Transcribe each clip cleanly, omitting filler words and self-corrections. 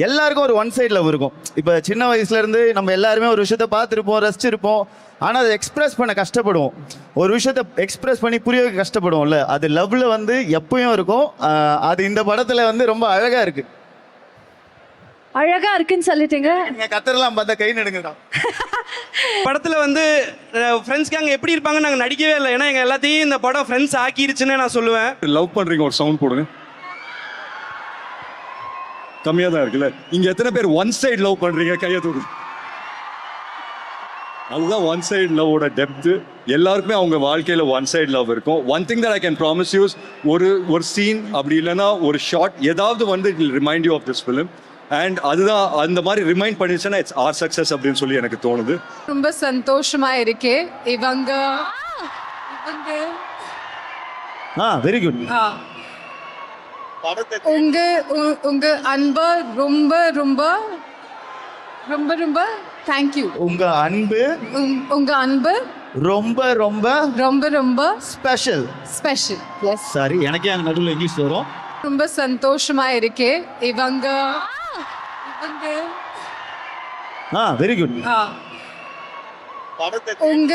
எல்லாருக்கும் ஒரு one side love இருக்கும். இப்போ சின்ன வயசுலேருந்து நம்ம எல்லாருமே ஒரு விஷயத்த பார்த்துருப்போம், ரசிச்சிருப்போம். ஆனால் அதை எக்ஸ்பிரஸ் பண்ண கஷ்டப்படுவோம். ஒரு விஷயத்த எக்ஸ்பிரஸ் பண்ணி புரிய வைக்க கஷ்டப்படுவோம்ல, அது லவ்வில் வந்து எப்பயும் இருக்கும். அது இந்த படத்தில் வந்து ரொம்ப அழகாக இருக்குது. அழகா இருக்குன்னு சொல்லிட்டீங்க. நீங்கள் கத்தரெல்லாம் பார்த்தா கை நடுங்கடா. படத்தில் வந்து ஃப்ரெண்ட்ஸ் கேங் எப்படி இருப்பாங்கன்னு நாங்கள் நடிக்கவே இல்லை. ஏன்னா எங்கள் எல்லாத்தையும் இந்த படம் ஃப்ரெண்ட்ஸ் ஆக்கிருச்சுன்னு நான் சொல்லுவேன். லவ் பண்ணுறீங்க ஒரு சவுண்ட் போடுங்க. கம்மியாக தான் இருக்குல்ல. இங்கே எத்தனை பேர் ஒன் சைடு லவ் பண்ணுறீங்க கையை தூக்கு. அதுதான் ஒன் சைடு லவ்வோட டெப்த்து. எல்லாருக்குமே அவங்க வாழ்க்கையில் ஒன் சைடு லவ் இருக்கும். One thing that I can promise use, ஒரு சீன் அப்படி இல்லைன்னா ஒரு ஷார்ட் ஏதாவது வந்து it will remind you of this film. And அதுதான் அந்த மாதிரி ரிமைண்ட் பண்ணிச்சுன்னா இட்ஸ் ஆர் சக்ஸஸ் அப்படின்னு சொல்லி எனக்கு தோணுது. ரொம்ப சந்தோஷமா இருக்கே. இவங்க வெரி குட். உங்க உங்க அன்பு ரொம்ப ரொம்ப ரொம்ப ரொம்ப தேங்க்யூ. உங்க அன்பு உங்க அன்பு ரொம்ப ரொம்ப ரொம்ப ரொம்ப ஸ்பெஷல். ஸ்பெஷல். எஸ். சாரி, எனக்கே அங்கே நடுவில் இங்கிலீஷ் வரும். ரொம்ப சந்தோஷமா இருக்கே. இவங்க வெரி குட். உங்க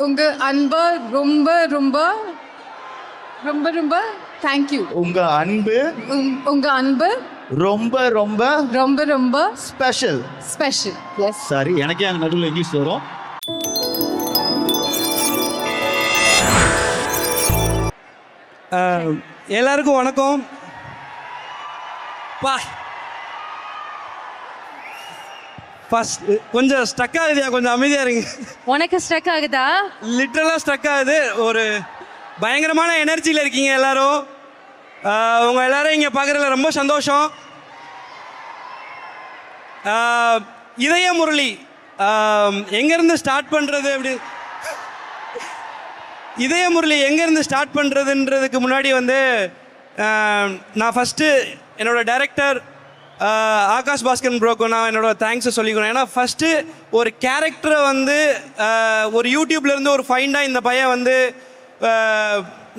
உங்க அன்பு ரொம்ப ரொம்ப ரொம்ப ரொம்ப தேங்க்யூ. உங்க அன்பு உங்க அன்பு ரொம்ப ரொம்ப ரொம்ப ரொம்ப ஸ்பெஷல். ஸ்பெஷல். எஸ். சாரி, எனக்கே அங்கே நடுவில் இங்கிலீஷ் வரும். எல்லாருக்கும் வணக்கம். ஃபர்ஸ்ட் கொஞ்சம் ஸ்ட்ரக் ஆகுதியா, கொஞ்சம் அமைதியாக இருங்க. உனக்கு ஸ்ட்ரக் ஆகுதா? லிட்ரலாக ஸ்ட்ரக் ஆகுது. ஒரு பயங்கரமான எனர்ஜியில் இருக்கீங்க எல்லாரும். உங்கள் எல்லாரும் இங்கே பார்க்குறதுல ரொம்ப சந்தோஷம். இதய முரளி எங்கேருந்து ஸ்டார்ட் பண்ணுறது அப்படி இதய முரளி எங்கேருந்து ஸ்டார்ட் பண்ணுறதுன்றதுக்கு முன்னாடி வந்து நான் ஃபஸ்ட்டு என்னோடய டைரக்டர் ஆகாஷ் பாஸ்கரன் ப்ரோக்கு நான் என்னோடய தேங்க்ஸை சொல்லிக்கணும். ஏன்னா ஃபஸ்ட்டு ஒரு கேரக்டரை வந்து ஒரு யூடியூப்லேருந்து ஒரு ஃபைண்டாக இந்த பையன் வந்து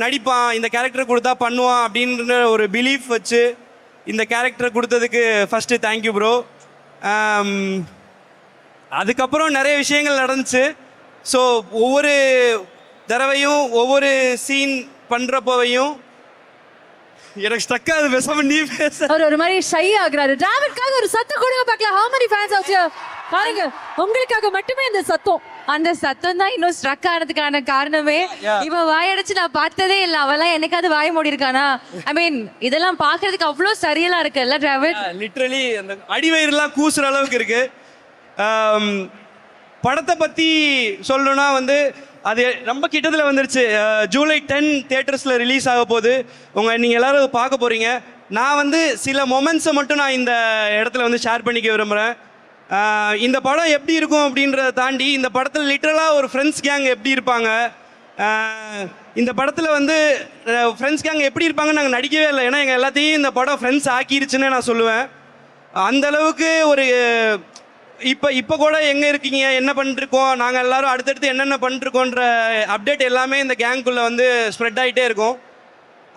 நடிப்பான், இந்த கேரக்டர் கொடுத்தா பண்ணுவான் அப்படின்ற ஒரு பிலீஃப் வச்சு இந்த கேரக்டரை கொடுத்ததுக்கு ஃபஸ்ட்டு தேங்க்யூ ப்ரோ. அதுக்கப்புறம் நிறைய விஷயங்கள் நடந்துச்சு. ஸோ ஒவ்வொரு தடவையும் ஒவ்வொரு சீன் பண்ணுறப்போவையும் எனக்கு ஸ்டக் ஆகுது. பேசாம நீ பேச. அவர் ஒரு மாதிரி ஷை ஆகுறாரு. டிராவிட்காக ஒரு சத்தம் கொடுங்க பார்க்கலாம். how many fans out here? பாருங்க, உங்களுக்காக மட்டுமே இந்த சத்தம். அந்த சத்தம் தான் இன்னும் ஸ்ட்ரக் ஆனதுக்கான காரணமே. இவன் வாயடிச்சு நான் பார்த்ததே இல்லை. அவெல்லாம் என்னைக்காவது வாய மூடி இருக்கானா? ஐ மீன் இதெல்லாம் பார்க்கறதுக்கு அவ்வளோ சரியலா இருக்குல்ல டிராவிட்? லிட்ரலி அந்த அடிவயிறுலாம் கூசுற அளவுக்கு இருக்கு. படத்தை பற்றி சொல்லணும்னா வந்து அது ரொம்ப கிட்டத்தில் வந்துருச்சு. ஜூலை 10 தியேட்டர்ஸில் ரிலீஸ் ஆக போகுது. நீங்கள் எல்லோரும் பார்க்க போகிறீங்க. நான் வந்து சில மொமெண்ட்ஸை மட்டும் நான் இந்த இடத்துல வந்து ஷேர் பண்ணிக்க விரும்புகிறேன். இந்த படம் எப்படி இருக்கும் அப்படின்றத தாண்டி இந்த படத்தில் லிட்ரலாக ஒரு ஃப்ரெண்ட்ஸ் கேங் எப்படி இருப்பாங்க, இந்த படத்தில் வந்து ஃப்ரெண்ட்ஸ் கேங் எப்படி இருப்பாங்கன்னு நாங்கள் நடிக்கவே இல்லை. ஏன்னா எங்கள் எல்லாத்தையும் இந்த படம் ஃப்ரெண்ட்ஸ் ஆக்கிருச்சுன்னு நான் சொல்லுவேன். அந்தளவுக்கு ஒரு இப்போ கூட எங்கே இருக்கீங்க, என்ன பண்ணிருக்கோம், நாங்கள் எல்லோரும் அடுத்தடுத்து என்னென்ன பண்ணிருக்கோன்ற அப்டேட் எல்லாமே இந்த கேங்குள்ளே வந்து ஸ்ப்ரெட் ஆகிட்டே இருக்கும்.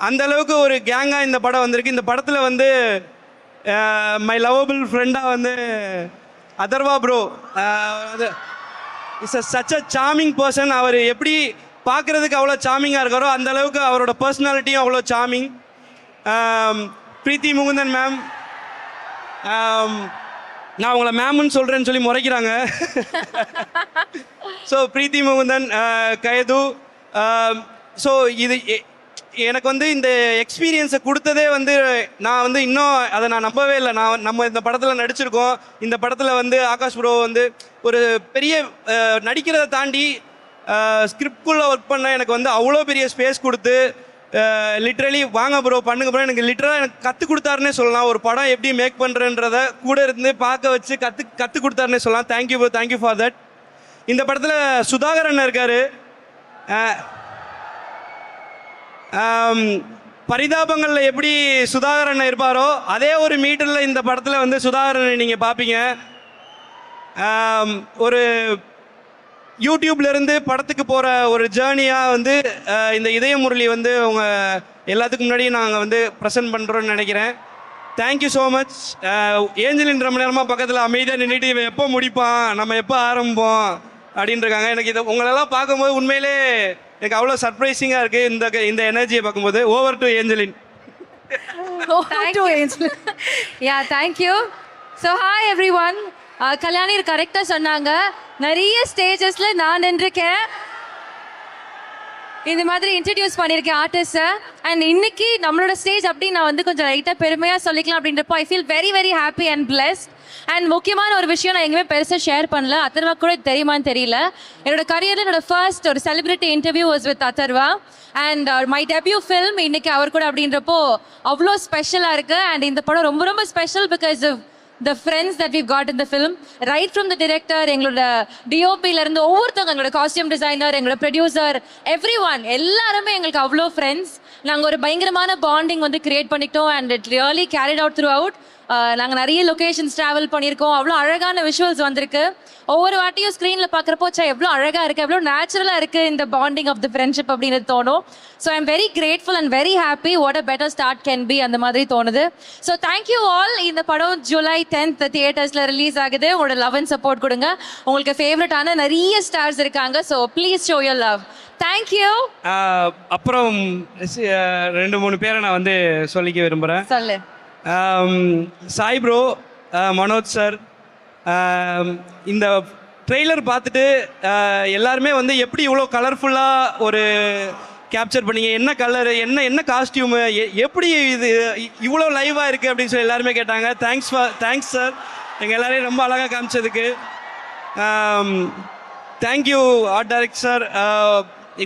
அந்தளவுக்கு ஒரு கேங்காக இந்த படம் வந்திருக்கு. இந்த படத்தில் வந்து மை லவபிள் ஃப்ரெண்டாக வந்து Atharva bro is such a charming person. அவர் எப்படி பார்க்குறதுக்கு அவ்வளோ சார்மிங்காக இருக்காரோ அந்தளவுக்கு அவரோட பர்சனாலிட்டியும் அவ்வளோ சார்மிங். பிரீத்தி முகுந்தன் மேம், நான் உங்களை மேம்னு சொல்கிறேன்னு சொல்லி முறைக்கிறாங்க. ஸோ பிரீத்தி முகுந்தன், கயது. ஸோ இது எனக்கு வந்து இந்த எக்ஸ்பீரியன்ஸை கொடுத்ததே வந்து நான் வந்து இன்னும் அதை நான் நம்பவே இல்லை. நம்ம இந்த படத்தில் நடிச்சிருக்கோம். இந்த படத்தில் வந்து ஆகாஷ் ப்ரோ வந்து ஒரு பெரிய நடிக்கிறதை தாண்டி ஸ்கிரிப்ட்குள்ளே ஒர்க் பண்ண எனக்கு வந்து அவ்வளோ பெரிய ஸ்பேஸ் கொடுத்து லிட்ரலி வாங்க ப்ரோ பண்ணுங்க ப்ரோ எனக்கு லிட்ரலாக எனக்கு கற்றுக் கொடுத்தாருன்னே சொல்லலாம். ஒரு படம் எப்படி மேக் பண்ணுறன்றத கூட இருந்து பார்க்க வச்சு கற்றுக் கொடுத்தாருன்னே சொல்லலாம். Thank you bro, thank you for that. இந்த படத்தில் சுதாகரன் இருக்கார். பரிதாபங்களில் எப்படி சுதாகரன் இருப்பாரோ அதே ஒரு மீட்டரில் இந்த படத்தில் வந்து சுதாகரனை நீங்கள் பார்ப்பீங்க. ஒரு யூடியூப்லேருந்து படத்துக்கு போகிற ஒரு ஜேர்னியாக வந்து இந்த இதய முரளி வந்து உங்கள் எல்லாத்துக்கும் முன்னாடி நாங்கள் வந்து ப்ரெசென்ட் பண்ணுறோன்னு நினைக்கிறேன். Thank you so much. ஏஞ்சலின் ரொம்ப நேரமாக பக்கத்தில் அமைதியாக நின்றுட்டு இவன் எப்போ முடிப்பான், நம்ம எப்போ ஆரம்பிப்போம் அப்படின்னு இருக்காங்க. எனக்கு இதை உங்களெல்லாம் பார்க்கும்போது உண்மையிலே எனக்கு அவ்வளோ சர்ப்ரைசிங்காக இருக்குது இந்த எனர்ஜியை பார்க்கும்போது. Over to Angeline. Yeah thank you. So hi every one. Kalyani கரெக்டாக சொன்னாங்க, நிறைய ஸ்டேஜஸ்ல நான் நின்றுருக்கேன், இந்த மாதிரி இன்ட்ரடியூஸ் பண்ணியிருக்கேன் ஆர்டிஸ்ட்டை. அண்ட் இன்னைக்கு நம்மளோட ஸ்டேஜ் அப்படி நான் வந்து கொஞ்சம் லைட்டாக பெருமையாக சொல்லிக்கலாம் அப்படின்றப்போ I feel very very happy and blessed. And முக்கியமான ஒரு விஷயம் நான் எங்கேயுமே பெருசாக ஷேர் பண்ணல, அத்தர்வா கூட தெரியுமான்னு தெரியல. என்னோட கரியரில் என்னோட ஃபர்ஸ்ட் ஒரு celebrity interview was with Atharva. And my debut film இன்னைக்கு அவர் கூட அப்படின்றப்போ அவ்வளோ ஸ்பெஷலாக இருக்குது. அண்ட் இந்த படம் ரொம்ப ரொம்ப special because of the friends that we've got in the film, right from the director, எங்களோட டிஓபில இருந்து ஒவ்வொருத்தவங்க, எங்களோட காஸ்டியூம் டிசைனர், எங்களோட ப்ரொடியூசர், எவ்ரிஒன் எல்லாருமே எங்களுக்கு அவ்வளோ ஃப்ரெண்ட்ஸ். நாங்கள் ஒரு பயங்கரமான பாண்டிங் வந்து கிரியேட் பண்ணிட்டோம். And it really carried out through out. நாங்கள் நிறைய லொக்கேஷன்ஸ் ட்ராவல் பண்ணியிருக்கோம், அவ்வளோ அழகான விஷுவல்ஸ் வந்திருக்கு. ஒவ்வொரு வாட்டியும் ஸ்க்ரீனில் பார்க்குறப்போ எவ்வளோ அழகாக இருக்குது, எவ்வளோ நேச்சுரலாக இருக்குது இந்த பாண்டிங் ஆஃப் த ஃப்ரெண்ட்ஷிப் அப்படின்னு தோணும். So I am very grateful and very happy. What a better start can be அந்த மாதிரி தோணுது. So thank you all. இந்த படம் ஜூலை 10th தியேட்டர்ஸில் ரிலீஸ் ஆகுது. உங்களோட லவ் அண்ட் சப்போர்ட் கொடுங்க. உங்களுக்கு ஃபேவரட்டான நிறைய ஸ்டார்ஸ் இருக்காங்க. So please show your love. Thank you. அப்புறம் 2-3 பேரை நான் வந்து சொல்லிக்க விரும்புகிறேன். சொல்லு. சாய் ப்ரோ, மனோஜ் சார், இந்த ட்ரெய்லர் பார்த்துட்டு எல்லாருமே வந்து எப்படி இவ்வளோ கலர்ஃபுல்லாக ஒரு கேப்சர் பண்ணீங்க, என்ன கலரு, என்ன காஸ்டியூமு, எப்படி இது இவ்வளோ லைவாக இருக்குது அப்படின்னு சொல்லி எல்லாருமே கேட்டாங்க. தேங்க்ஸ் சார், எங்கள் எல்லாரையும் ரொம்ப அழகாக காமிச்சதுக்கு. Thank you art director sir.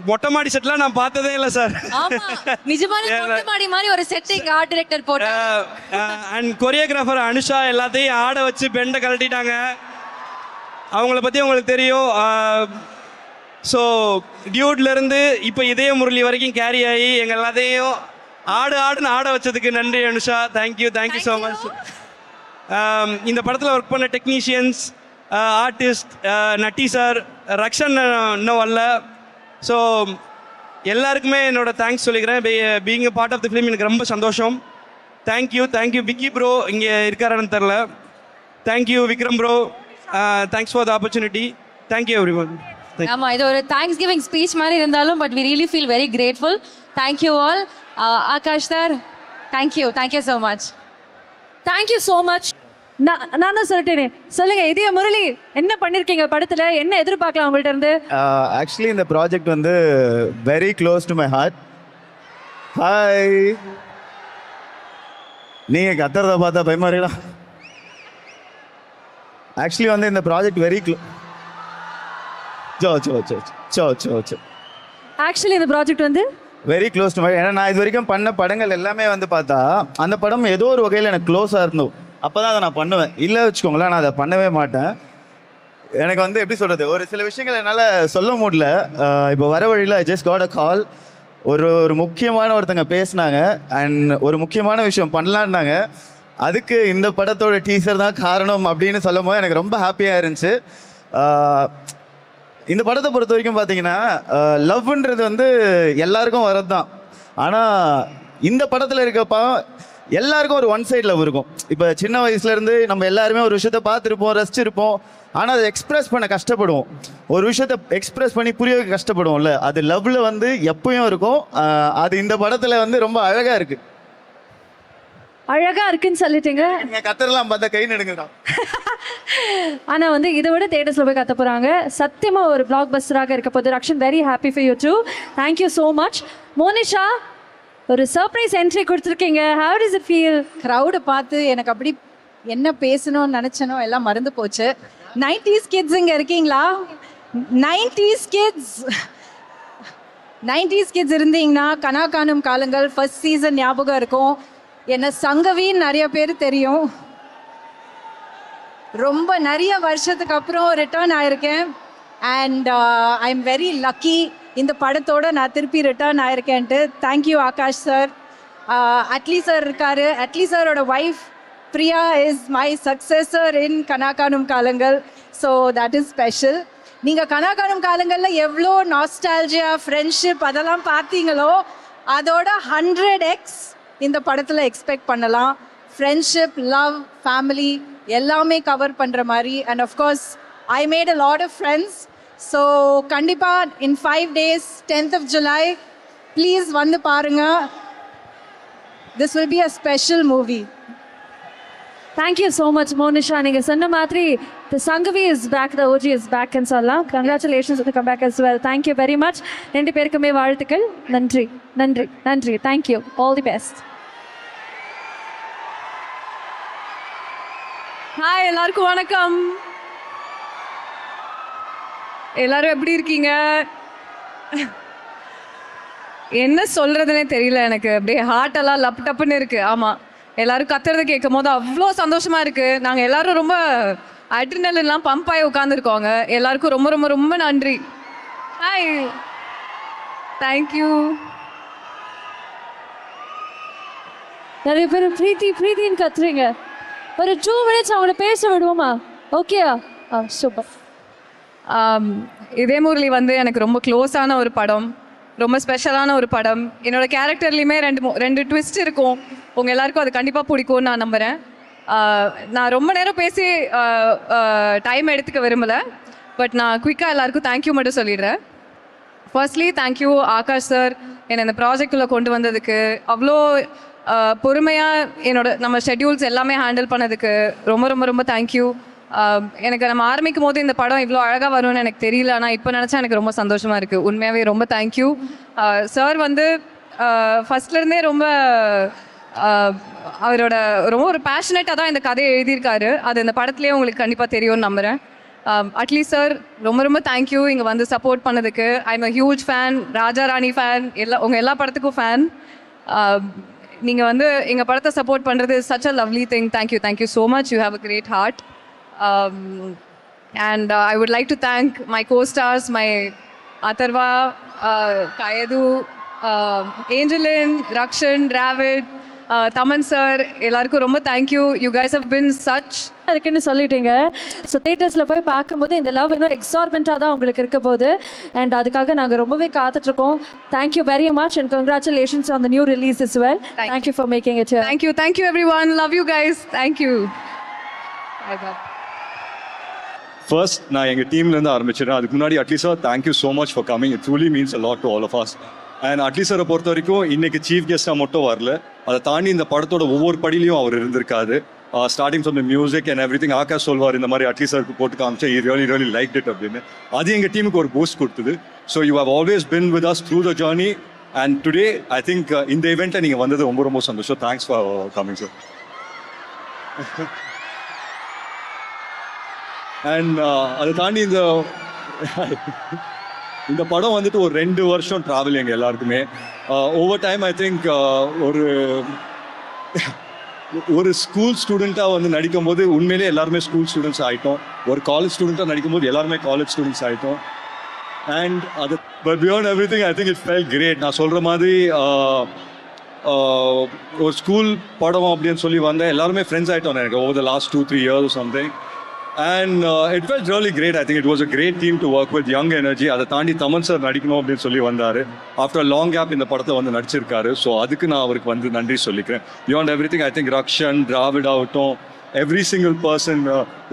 மொட்டை மாடி செட்லாம் நான் பார்த்ததே இல்லை சார். நிஜமான மொட்டை மாடி மாதிரி ஒரு செட் எங்க ஆர்ட் டைரக்டர் போட்டாங்க. அண்ட் கொரியோகிராஃபர் அனுஷா எல்லாத்தையும் ஆட வச்சு பெண்டை கழட்டிட்டாங்க. அவங்கள பற்றி உங்களுக்கு தெரியும். ஸோ டியூட்லேருந்து இப்போ இதய முரளி வரைக்கும் கேரி ஆகி எங்கள் எல்லாத்தையும் ஆடுன்னு ஆட வச்சதுக்கு நன்றி அனுஷா. Thank you so much. இந்த படத்தில் ஒர்க் பண்ண technicians, artist, Natty sir, Rakshan இன்னும் வரல. ஸோ எல்லாருக்குமே என்னோட தேங்க்ஸ் சொல்லிக்கிறேன். Being a part of the film எனக்கு ரொம்ப சந்தோஷம். தேங்க்யூ விக்கி ப்ரோ இங்கே இருக்காரான்னு தெரில. Thank you Vikram bro. Thanks for the opportunity. Thank you everyone. ஆமா, இது ஒரு தேங்க்ஸ் கிவிங் ஸ்பீச் மாதிரி இருந்தாலும் but we really feel very grateful. Thank you all. Akash sir, thank you so much. Thank you so much. நான் தான் சொல்லிட்டேனே, சொல்லுங்க இதய முரளி, என்ன பண்ணிருக்கீங்க படத்துல, என்ன எதிர்பார்க்கலாம் உங்கள்ட்ட இருந்து? ஆக்சுவலி இந்த ப்ராஜெக்ட் வந்து very close to my heart. Hi, நீங்க கத்துறத பார்த்தா பயமா இருக்கா? ஆக்சுவலி வந்து இந்த ப்ராஜெக்ட் வெரி ஆக்சுவலி இந்த ப்ராஜெக்ட் வந்து வெரி க்ளோஸ் டு மை. ஏன்னா நான் இது வரைக்கும் பண்ண படங்கள் எல்லாமே வந்து பார்த்தா அந்த படம் ஏதோ ஒரு வகையில் எனக்கு க்ளோஸாக இருந்தோம். அப்போ தான் அதை நான் பண்ணுவேன். இல்லை வச்சுக்கோங்களேன், நான் அதை பண்ணவே மாட்டேன். எனக்கு வந்து எப்படி சொல்கிறது, ஒரு சில விஷயங்கள் என்னால் சொல்ல முடியல. இப்போ வர வழியில் ஐ ஜஸ்ட் காட் அ கால். ஒரு முக்கியமான ஒருத்தங்க பேசினாங்க அண்ட் ஒரு முக்கியமான விஷயம் பண்ணலான்னாங்க. அதுக்கு இந்த படத்தோட டீசர் தான் காரணம் அப்படின்னு சொல்லும் போது எனக்கு ரொம்ப ஹாப்பியாக இருந்துச்சு. இந்த படத்தை பொறுத்த வரைக்கும் பார்த்தீங்கன்னா லவ்ன்றது வந்து எல்லாருக்கும் வரது தான். ஆனால் இந்த படத்தில் இருக்கப்போ எல்லாருக்கும் ஒரு ஒன் சைட் லவ் இருக்கும். இப்போ சின்ன வயசுலேருந்து நம்ம எல்லாருமே ஒரு விஷயத்த பார்த்துருப்போம், ரசிச்சிருப்போம். ஆனால் அதை எக்ஸ்பிரஸ் பண்ண கஷ்டப்படுவோம். ஒரு விஷயத்த எக்ஸ்பிரஸ் பண்ணி புரிய வைக்க கஷ்டப்படுவோம்ல, அது லவ்ல வந்து எப்பயும் இருக்கும். அது இந்த படத்தில் வந்து ரொம்ப அழகாக இருக்குது. அழகா இருக்குன்னு சொல்லிட்டீங்க. நீங்கள் கத்தரெல்லாம் பார்த்தா கை நடுங்குறான். ஆனா வந்து இதை விட தேட்டர்ஸ்ல போய் கத்த போறாங்க. சத்தியமா ஒரு பிளாக் பஸ்டராக இருக்க போது. Rakshan, very happy for you too. Thank you so much. Monisha, ஒரு சர்ப்ரைஸ் என்ட்ரி கொடுத்துருக்கீங்க. How does it feel? க்ரௌடை பார்த்து எனக்கு அப்படி என்ன பேசணும்னு நினச்சனோ எல்லாம் மறந்து போச்சு. 90s கிட்ஸ் இங்கே இருக்கீங்களா? 90s கிட்ஸ் இருந்தீங்கன்னா கனா காணும் காலங்கள் ஃபர்ஸ்ட் சீசன் ஞாபகம் இருக்கும். என்ன சங்கவின்னு நிறைய பேர் தெரியும். ரொம்ப நிறைய வருஷத்துக்கு அப்புறம் ரிட்டர்ன் ஆயிருக்கேன். And I am very lucky இந்த படத்தோட நான் திருப்பி ரிட்டர்ன் ஆயிருக்கேன்ட்டு. Thank you Akash sir. Atlee sir இருக்காரு. அட்லி சாரோட wife Priya is my successor in Kana Kaanum Kaalangal. So that is special. நீங்கள் கனா காணும் காலங்களில் எவ்வளோ நாஸ்டால்ஜியா, ஃப்ரெண்ட்ஷிப் அதெல்லாம் பார்த்தீங்களோ அதோட 100x இந்த படத்தில் எக்ஸ்பெக்ட் பண்ணலாம். ஃப்ரெண்ட்ஷிப், லவ், ஃபேமிலி எல்லாமே கவர் பண்ணுற மாதிரி. And of course I made a lot of friends. So கண்டிப்பாக in 5 days 10th of July please வந்து பாருங்க. This will be a special movie. Thank you so much Monisha. நீங்கள் சொன்ன மாதிரி the Sangavi is back, the OG is back ன்னு சொல்லலாம். Congratulations come back as well. Thank you very much. 2 பேருக்குமே வாழ்த்துக்கள். நன்றி நன்றி நன்றி. Thank you. All the best. Hi, எல்லாருக்கும் வணக்கம். எல்லாரும் எப்படி இருக்கீங்க? என்ன சொல்றதுனே தெரியல எனக்கு. அப்படியே ஹார்ட் எல்லாம் லப் டப்புன்னு இருக்கு. ஆமா, எல்லாரும் கத்துறதை கேட்கும் போது அவ்வளோ சந்தோஷமா இருக்கு. நாங்கள் எல்லாரும் ரொம்ப அட்ரினல்லாம் பம்ப் ஆகி உட்காந்துருக்கோங்க. எல்லாருக்கும் ரொம்ப ரொம்ப ரொம்ப நன்றி. Hi, thank you. நிறைய பேர் பிரீத்தி பிரீத்தின்னு கத்துறீங்க. ஒரு 2 minutes அவங்கள பேச விடுவோமா? ஓகேயா? சூப்பர். இதே முரளி வந்து எனக்கு ரொம்ப க்ளோஸான ஒரு படம், ரொம்ப ஸ்பெஷலான ஒரு படம். என்னோட கேரக்டர்லேயுமே 2 ட்விஸ்ட் இருக்கும். உங்கள் எல்லாருக்கும் அது கண்டிப்பாக பிடிக்கும்னு நான் நம்புகிறேன். நான் ரொம்ப நேரம் பேசி டைம் எடுத்துக்க விரும்பலை. பட் நான் குயிக்காக எல்லாருக்கும் தேங்க்யூ மட்டும் சொல்லிடுறேன். ஃபர்ஸ்ட்லி தேங்க்யூ ஆகாஷ் சார், என்னை இந்த ப்ராஜெக்டுள்ளே கொண்டு வந்ததுக்கு. அவ்வளோ பொறுமையாக நம்ம ஷெட்யூல்ஸ் எல்லாமே ஹேண்டில் பண்ணதுக்கு ரொம்ப ரொம்ப ரொம்ப தேங்க்யூ. எனக்கு நம்ம ஆரம்பிக்கும் போது இந்த படம் இவ்வளோ அழகாக வரும்னு எனக்கு தெரியல. ஆனால் இப்போ நினச்சா எனக்கு ரொம்ப சந்தோஷமாக இருக்குது. உண்மையாகவே ரொம்ப தேங்க்யூ. சார் வந்து ஃபஸ்ட்லேருந்தே ரொம்ப அவரோட ரொம்ப ஒரு பேஷனேட்டாக தான் இந்த கதையை எழுதியிருக்காரு. அது இந்த படத்துலேயே உங்களுக்கு கண்டிப்பாக தெரியும்னு நம்புகிறேன். அட்லீஸ்ட் சார் ரொம்ப ரொம்ப தேங்க்யூ இங்கே வந்து சப்போர்ட் பண்ணதுக்கு. I am a huge fan, Raja Rani fan, உங்கள் எல்லா படத்துக்கும் ஃபேன். நீங்கள் வந்து எங்கள் படத்தை சப்போர்ட் பண்ணுறது such a lovely thing. Thank you so much. You have a great heart. And I would like to thank my co-stars, my Atharva, Kayadu, Angelin, Rakshan, Dravid, Taman sir, எல்லாருக்கும் ரொம்ப thank you. You guys have been such இருக்குன்னு சொல்லிட்டீங்க. So தேட்டர்ஸில் போய் பார்க்கும்போது இந்த love இன்னும் எக்ஸார்பெண்ட்டாக தான் உங்களுக்கு இருக்க போகுது. அண்ட் அதுக்காக நாங்கள் ரொம்பவே காத்துட்ருக்கோம். Thank you very much and congratulations on the new release is well. Thank you for making it. Thank you everyone. Love you guys. Thank you. First நான் எங்கள் டீம்லேருந்து ஆரம்பிச்சிடுறேன். அதுக்கு முன்னாடி Atlee sir thank you so much for coming. It truly means a lot to all of us. And Atlee சாரை பொறுத்த வரைக்கும் இன்னைக்கு சீஃப் கெஸ்ட்டாக மட்டும் வரல, அதை தாண்டி இந்த படத்தோட ஒவ்வொரு படிலையும் அவர் இருந்திருக்காரு. Starting from the music and every thing. Akash சொல்வார் இந்த மாதிரி அட்லீஸ்ட் சாருக்கு போட்டு காமிச்சா ரியலி லைக் இட் அப்படின்னு. அது எங்கள் டீமுக்கு ஒரு பூஸ்ட் கொடுத்தது. So you have always been with us through the journey. And today I think இந்த இவெண்ட்டை நீங்கள் வந்தது ரொம்ப ரொம்ப சந்தோஷம். Thanks for coming sir. And அதை தாண்டி இந்த படம் வந்துட்டு ஒரு 2 வருஷம் ட்ராவல் எங்கள் எல்லாருக்குமே. ஓவர் டைம் ஐ திங்க் ஒரு ஸ்கூல் ஸ்டூடெண்ட்டாக வந்து நடிக்கும் போது உண்மையிலே எல்லாருமே ஸ்கூல் ஸ்டூடெண்ட்ஸ் ஆகிட்டோம். ஒரு காலேஜ் ஸ்டூடெண்ட்டாக நடிக்கும் போது எல்லாருமே காலேஜ் ஸ்டூடெண்ட்ஸ் ஆகிட்டோம். அண்ட் அது but beyond everything I think it felt great. நான் சொல்கிற மாதிரி ஒரு ஸ்கூல் படம் அப்படின்னு சொல்லி வந்தேன். எல்லாருமே ஃப்ரெண்ட்ஸ் ஆகிட்டோம் எனக்கு over the last 2-3 years something. And it felt really great. I think it was a great team to work with, young energy. அதை தாண்டி தமன் சார் நடிக்கணும் அப்படின்னு சொல்லி வந்தார். ஆஃப்டர் லாங் கேப் இந்த படத்தை வந்து நடிச்சிருக்காரு. ஸோ அதுக்கு நான் அவருக்கு வந்து நன்றி சொல்லிக்கிறேன். Beyond everything I think Rakshan, Dravid ஆகட்டும், எவ்ரி சிங்கிள் பர்சன்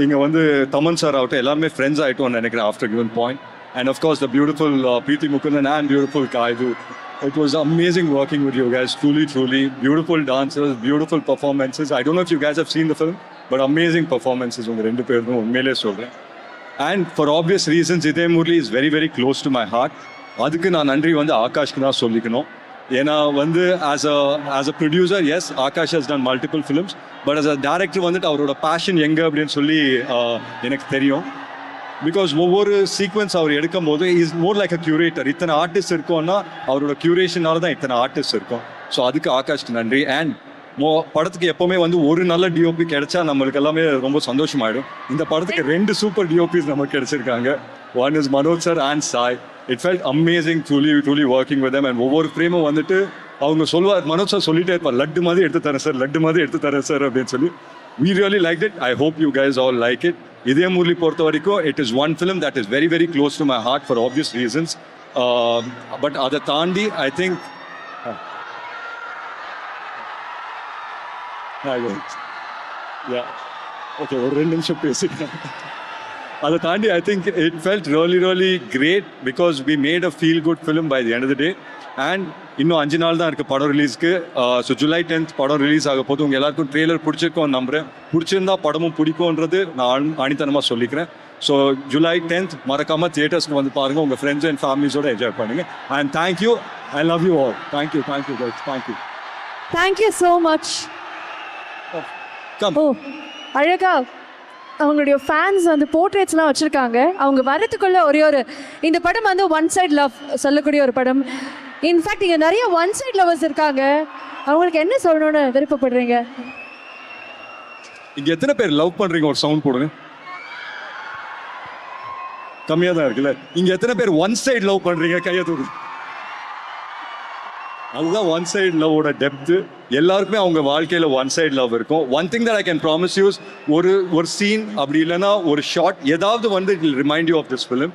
இங்கே வந்து தமன் சார் ஆகட்டும் எல்லாருமே ஃப்ரெண்ட்ஸ் ஆகிட்டோம்னு நினைக்கிறேன் after given point. And of course the beautiful Preeti Mukundan and beautiful Kaidu. It was amazing working with you guys. Truly beautiful dancers, beautiful performances. I don't know if you guys have seen the film, but amazing performances உங்க 2 பேரும் உண்மையிலே சொல்கிறேன். And for obvious reasons இதே Murali is very very close to my heart. அதுக்கு நான் நன்றி வந்து ஆகாஷ்க்கு தான் சொல்லிக்கணும். ஏன்னா வந்து as a producer, yes, Akash has done multiple films, but as a director வந்துட்டு அவரோட பேஷன் எங்கே அப்படின்னு சொல்லி எனக்கு தெரியும். பிகாஸ் ஒவ்வொரு சீக்வன்ஸ் அவர் எடுக்கும் போது is more like a curator. இத்தனை ஆர்டிஸ்ட் இருக்கோன்னா அவரோட கியூரேஷனால தான் இத்தனை ஆர்டிஸ்ட் இருக்கும். ஸோ அதுக்கு ஆகாஷ்க்கு நன்றி. அண்ட் படத்துக்கு எப்போவுமே வந்து ஒரு நல்ல டிஓபி கிடைச்சா நம்மளுக்கு எல்லாமே ரொம்ப சந்தோஷமாயிடும். இந்த படத்துக்கு 2 சூப்பர் டிஓபிஸ் நமக்கு கிடைச்சிருக்காங்க. One is Manoj sir and Sai. It felt amazing truly working with them. And ஒவ்வொரு ஃப்ரேமும் வந்துட்டு அவங்க சொல்லுவார், மனோஜ் சார் சொல்லிட்டே இருப்பார், லட்டு மாதிரி எடுத்து தரேன் சார் அப்படின்னு சொல்லி. We really liked it. I hope you guys all like it. இதே முரளி பொறுத்த வரைக்கும் it is one film that is very very close to my heart for obvious reasons. But அதை தாண்டி I think ஓகே ஒரு 2 நிமிஷம் பேசிக்கிறேன். அதை தாண்டி I think it felt really great because we made a feel good film by the end of the day. And இன்னும் 5 நாள் தான் இருக்குது படம் ரிலீஸ்க்கு. ஸோ July 10th படம் ரிலீஸ் ஆக போது. உங்கள் எல்லாருக்கும் ட்ரெய்லர் பிடிச்சிருக்கோம் நம்புறேன். பிடிச்சிருந்தா படமும் பிடிக்கும்ன்றது நான் ஆணித்தனமாக சொல்லிக்கிறேன். ஸோ July 10th மறக்காமல் தியேட்டர்ஸ்க்கு வந்து பாருங்கள். உங்கள் ஃப்ரெண்ட்ஸ் அண்ட் ஃபேமிலிஸோடு என்ஜாய் பண்ணுங்கள். And thank you, I love you all. Thank you guys, thank you. Thank you so much. Come. ஓ அழகா அவங்களுடைய ஃபேன்ஸ் வந்து போர்ட்ரேட்ஸ்லாம் வச்சுருக்காங்க. அவங்க வரதுக்குள்ள ஒரே ஒரு இந்த படம் வந்து ஒன் சைட் லவ் சொல்லக்கூடிய ஒரு படம். இன்ஃபேக்ட் இங்கே நிறைய ஒன் சைட் லவர்ஸ் இருக்காங்க. அவங்களுக்கு என்ன சொல்லணும்னு விருப்பப்படுறீங்க? இங்கே எத்தனை பேர் லவ் பண்ணுறீங்க? ஒரு சவுண்ட் போடுங்க. கம்மியாக தான் இருக்குல்ல. இங்கே எத்தனை பேர் ஒன் சைடு லவ் பண்ணுறீங்க? கையை தூக்கு. அதுதான் ஒன் சைடு லவ்வோட டெப்த்து. எல்லாருக்குமே அவங்க வாழ்க்கையில் ஒன் சைடு லவ் இருக்கும். One thing that I can promise use, ஒரு சீன் அப்படி இல்லைன்னா ஒரு ஷார்ட் ஏதாவது வந்து it will remind you of this film.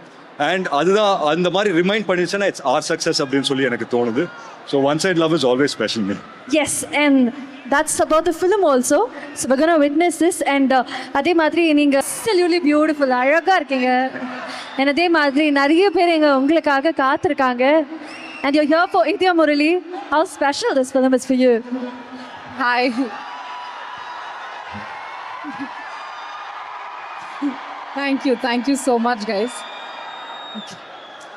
And அதுதான் அந்த மாதிரி ரிமைண்ட் பண்ணிச்சுன்னா இட்ஸ் ஆர் சக்ஸஸ் அப்படின்னு சொல்லி எனக்கு தோணுது. So one side love is always special me. Yes, and that's about the film also. So we're going to witness this. And அதே மாதிரி நீங்கள் absolutely beautiful, அழகாக இருக்கீங்க. and அதே மாதிரி நிறைய பேர் இங்கே உங்களுக்காக காத்திருக்காங்க. and you're here for Idya Murali. How special this film is for you? Hi. Thank you so much, guys.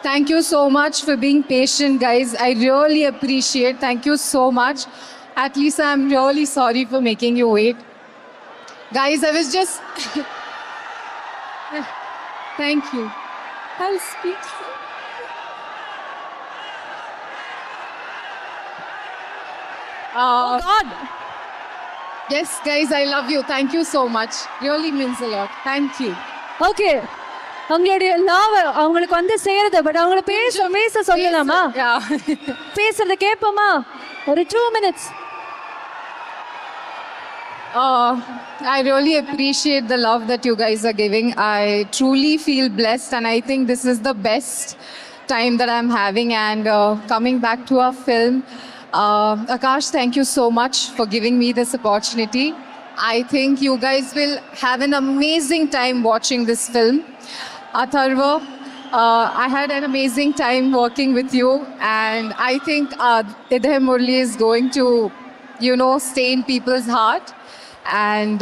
Thank you so much for being patient, guys. I really appreciate. Thank you so much. At least I'm really sorry for making you wait. Guys, I was just... Thank you. I'll speak. Oh God. Yes, guys, I love you. Thank you so much. Really means a lot. Thank you. Okay, அவங்களுடைய love அவங்களுக்கு வந்து செய்யறது. But அவங்கள பேச சொல்லலாமா? Yeah. பேசுறத கேட்போமா? ஒரு 2 minutes. I really appreciate the love that you guys are giving. I truly feel blessed, and I think this is the best time that I'm having. And coming back to our film, Akash, thank you so much for giving me this opportunity. I think you guys will have an amazing time watching this film. Atharva, I had an amazing time working with you, and I think Idya Murali is going to, stay in people's heart. And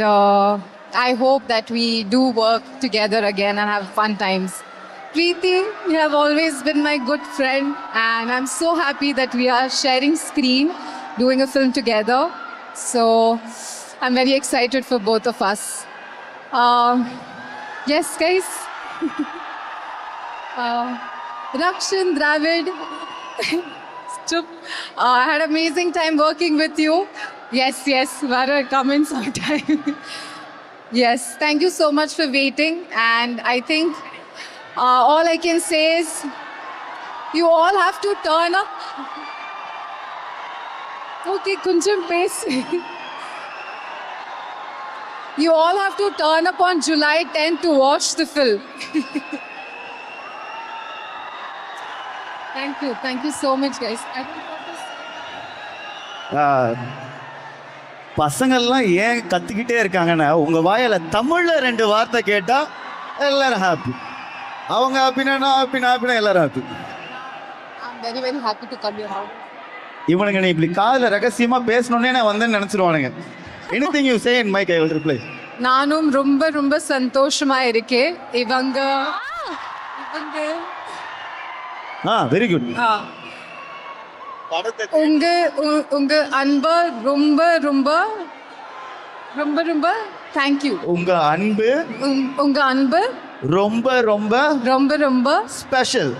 I hope that we do work together again and have fun times. Preeti, you have always been my good friend, and I'm so happy that we are sharing screen, doing a film together. So I'm very excited for both of us. Yes, guys. Rakshan, Dravid, Chup. I had an amazing time working with you. Yes, Vara, come in sometime. Yes, thank you so much for waiting. And I think all I can say is you all have to turn up. Okay, kunjam pace. You all have to turn up on July 10th to watch the film. Thank you so much, guys. பசங்கள்லாம் ஏன் கத்திக்கிட்டே இருக்காங்கன்னா உங்க வாயில தமிழ்ல 2 வார்த்தை கேட்டா எல்லாரும் ஹாப்பி. அவங்க ஹாப்பினா நான் ஹாப்பினா எல்லாரும் happy. I'm very, very happy to come here. இவனுங்க நீ இப்படி காதுல ரகசியமா பேசணும்னே நான் வந்தேன்னு நினைச்சிருவானுங்க. Anything you say in mic I will reply. நானும் ரொம்ப ரொம்ப சந்தோஷமா இருக்கேன். இவங்க வெரி குட். உங்க அன்பு ரொம்ப ரொம்ப ரொம்ப ரொம்ப தேங்க்யூ. உங்க அன்பு ரொம்ப ரொம்ப ரொம்ப ரொம்ப ஸ்பெஷல்.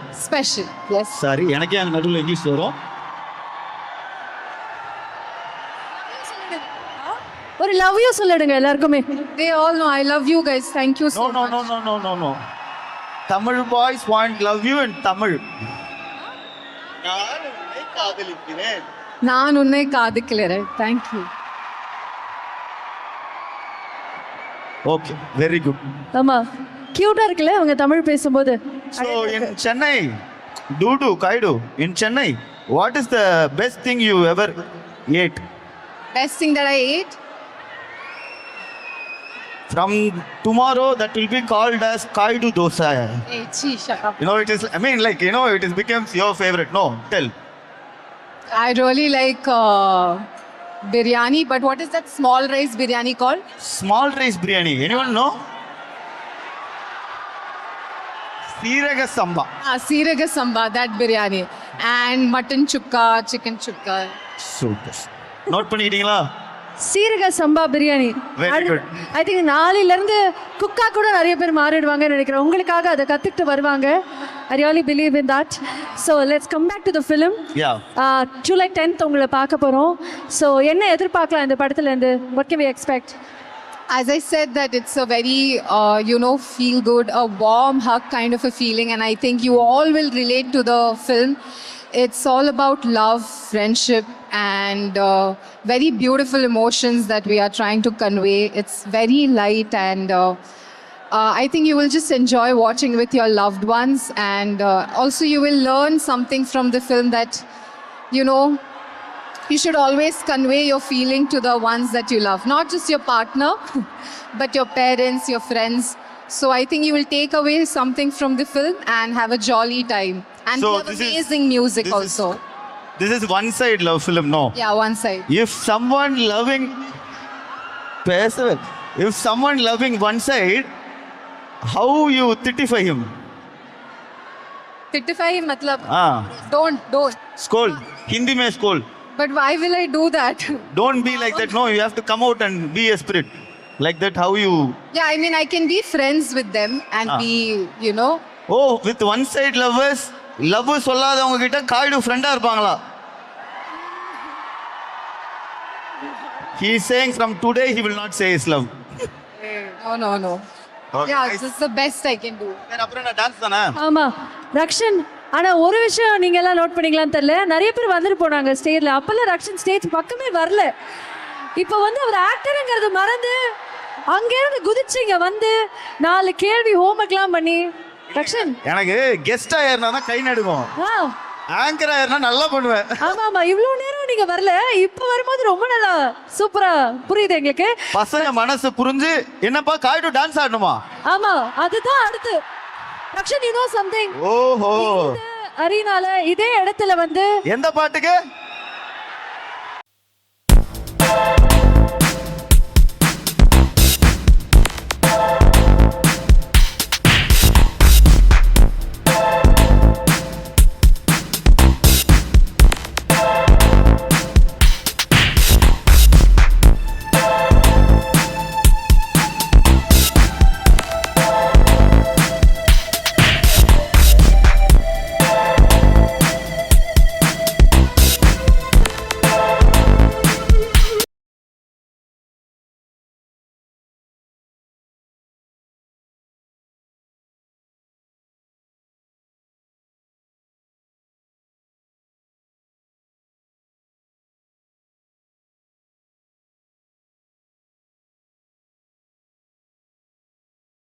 எஸ். சாரி, எனக்கே அங்க நடுவில் இங்கிலீஷ் வரும். ஒரு லவ் யூ சொல்லிடுங்க எல்லாருக்குமே. They all know I love you guys. Thank you so much. No. Tamil boys want love you in Tamil. நான் உன்னை காதலிக்கிறேன். Thank you. Okay, very good. ஆமா, கியூட்டா இருக்குல்ல அவங்க தமிழ் பேசும்போது. So in Chennai, Kaidu, in Chennai, what is the best thing you ever ate? Best thing that I ate? From tomorrow, that will be called as Kaidu Dosa. Hey, gee, shut up. You know, it is, I mean, like, you know, it is becomes your favorite. No, tell. I really like biryani, but what is that small rice biryani called? Small rice biryani. Anyone know? Siraga Samba. Siraga Samba, that biryani. And mutton chukka, chicken chukka. Super. Note பண்ணிட்டீங்களா? சீரக சம்பா biryani. Very good. I think நாளையில இருந்து குக்கா கூட நிறைய பேர் மாறிடுவாங்கன்னு நினைக்கிறேன். உங்களுக்காக அதை கத்துக்கிட்டு வருவாங்க. I really believe in that. So let's come back to the film. Yeah. July 10th உங்களை பார்க்க போறோம். So என்ன எதிர்பார்க்கலாம் இந்த படத்துல இருந்து? What can we expect? As I said, that it's a very, feel good, a warm hug kind of a feeling, and I think you all will relate to the film. It's all about love, friendship, and very beautiful emotions that we are trying to convey. It's very light, and I think you will just enjoy watching with your loved ones, and also you will learn something from the film that, you should always convey your feeling to the ones that you love, not just your partner, but your parents, your friends. So I think you will take away something from the film and have a jolly time. And So we have this is- amazing music this is- also. This is one side love film, no? Yeah, one side. If someone loving one side, how you titify him? Titify matlab, Ah, don't. scold. Hindi mein scold. But why will I do that? Don't be like that. No, you have to come out and be a spirit. Like that, how you? Yeah, I mean, I can be friends with them and be, Oh, with one side lovers, love சொல்லாதவங்க கிட்ட காய்டு ஃப்ரெண்டா இருப்பாங்களா? He is saying from today he will not say his love. No. Okay. Yeah, this is the best I can do. அப்புறம் நான் dance தானே? ஆமா ரக்ஷன். ஆனா ஒரு விஷயம் நீங்க எல்லாம் நோட் பண்ணீங்களான்னு தெரியல, நிறைய பேர் வந்துட்டு போனாங்க ஸ்டேஜ்ல. அப்பெல்லாம் ரக்ஷன் ஸ்டேஜ் பக்கமே வரல. இப்போ வந்து அவர் ஆக்டருங்கிறது மறந்து அங்கேருந்து குதிச்சிங்க வந்து 4 கேள்வி ஹோம்ஒர்க்லாம் பண்ணி. ரக்ஷன் எனக்கு கெஸ்டா ஏறினா தான் கை நடுக்கும். ஆங்கரா ஏறினா நல்லா பண்ணுவேன். ஆமா இவ்வளோ நேரம் நீங்க வரல, இப்போ வரும்போது ரொம்ப நல்லா சூப்பரா புரியுது எங்களுக்கு. பசங்க மனசு புரிஞ்சு என்னப்பா காய்டு டான்ஸ் ஆடணுமா? ஆமா அதுதான் அடுத்து. Rakshan you know something. ஓஹோ. அரீனால இதே இடத்துல வந்து எந்த பாட்டுக்கு?